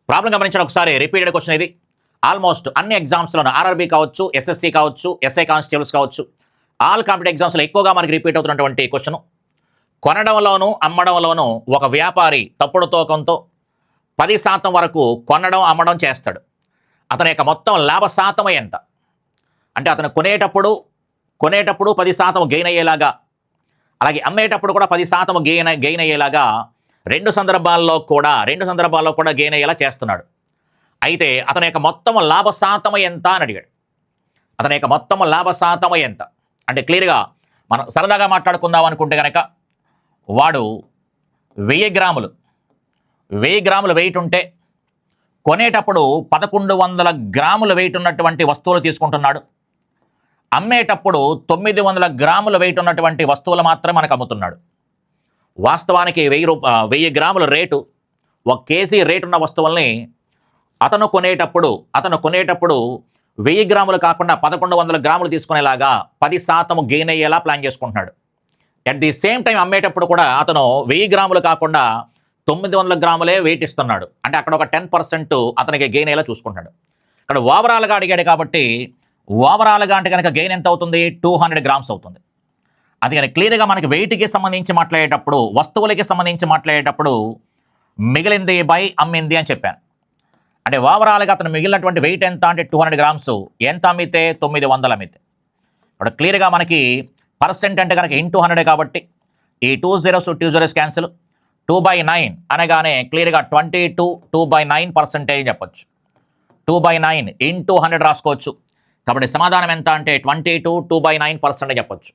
Problem గమనించండి ఒకసారి. Repeated question ఇది. ఆల్మోస్ట్ అన్ని ఎగ్జామ్స్లోనూ ఆర్ఆర్బీ కావచ్చు, ఎస్ఎస్సి కావచ్చు, ఎస్ఐ కానిస్టేబుల్స్ కావచ్చు, ఆల్ కాంపిటేటివ్ ఎగ్జామ్స్లో ఎక్కువగా మనకి రిపీట్ అవుతున్నటువంటి క్వశ్చన్. కొనడంలోనూ అమ్మడంలోనూ ఒక వ్యాపారి తప్పుడు తూకంతో 10% వరకు కొనడం అమ్మడం చేస్తాడు. అతని యొక్క మొత్తం లాభ శాతం ఎంత? అంటే అతను కొనేటప్పుడు 10% గెయిన్ అయ్యేలాగా, అలాగే అమ్మేటప్పుడు కూడా 10% గెయిన్ అయ్యేలాగా రెండు సందర్భాల్లో కూడా గెయిన్ అయ్యేలా చేస్తున్నాడు. అయితే అతని యొక్క మొత్తం లాభ శాతం ఎంత అని అడిగాడు. అతని యొక్క మొత్తం లాభ శాతం ఎంత అంటే క్లియర్గా మనం సరదాగా మాట్లాడుకుందాం అనుకుంటే కనుక, వాడు 1000 గ్రాములు వెయిట్ ఉంటే కొనేటప్పుడు 1100 గ్రాముల వెయిట్ ఉన్నటువంటి వస్తువులు తీసుకుంటున్నాడు. అమ్మేటప్పుడు 900 గ్రాముల వెయిట్ ఉన్నటువంటి వస్తువులు మాత్రమే మనకు అమ్ముతున్నాడు. వాస్తవానికి 1000 గ్రాముల రేటు, 1 కేజీ రేటు ఉన్న వస్తువుల్ని అతను కొనేటప్పుడు 1000 గ్రాములు కాకుండా 1100 గ్రాములు తీసుకునేలాగా 10% గెయిన్ అయ్యేలా ప్లాన్ చేసుకుంటున్నాడు. అట్ ది సేమ్ టైం అమ్మేటప్పుడు కూడా అతను 1000 గ్రాములు కాకుండా 900 గ్రాములే వెయిట్ ఇస్తున్నాడు. అంటే అక్కడ ఒక 10% అతనికి గెయిన్ అయ్యేలా చూసుకుంటున్నాడు. ఇక్కడ ఓవరాల్గా అడిగాడు కాబట్టి ఓవరాల్గా అంటే కనుక గెయిన్ ఎంత అవుతుంది? 200 గ్రామ్స్ అవుతుంది. అది కానీ క్లియర్గా మనకి వెయిట్కి సంబంధించి మాట్లాడేటప్పుడు, వస్తువులకి సంబంధించి మాట్లాడేటప్పుడు మిగిలింది బై అమ్మింది అని చెప్పాను. అంటే ఓవరాల్గా అతను మిగిలినటువంటి వెయిట్ ఎంత అంటే 200 గ్రామ్స్. ఎంత అమ్మితే? 900 అమ్మితే. ఇప్పుడు క్లియర్గా మనకి పర్సెంట్ అంటే కనుక ఇంటూ 100 కాబట్టి ఈ 2 zeros క్యాన్సిల్. 2/9 అనగానే క్లియర్గా 22/9% చెప్పొచ్చు. 2/9 ఇంటూ 100 రాసుకోవచ్చు. కాబట్టి సమాధానం ఎంత అంటే 22 2/9% చెప్పొచ్చు.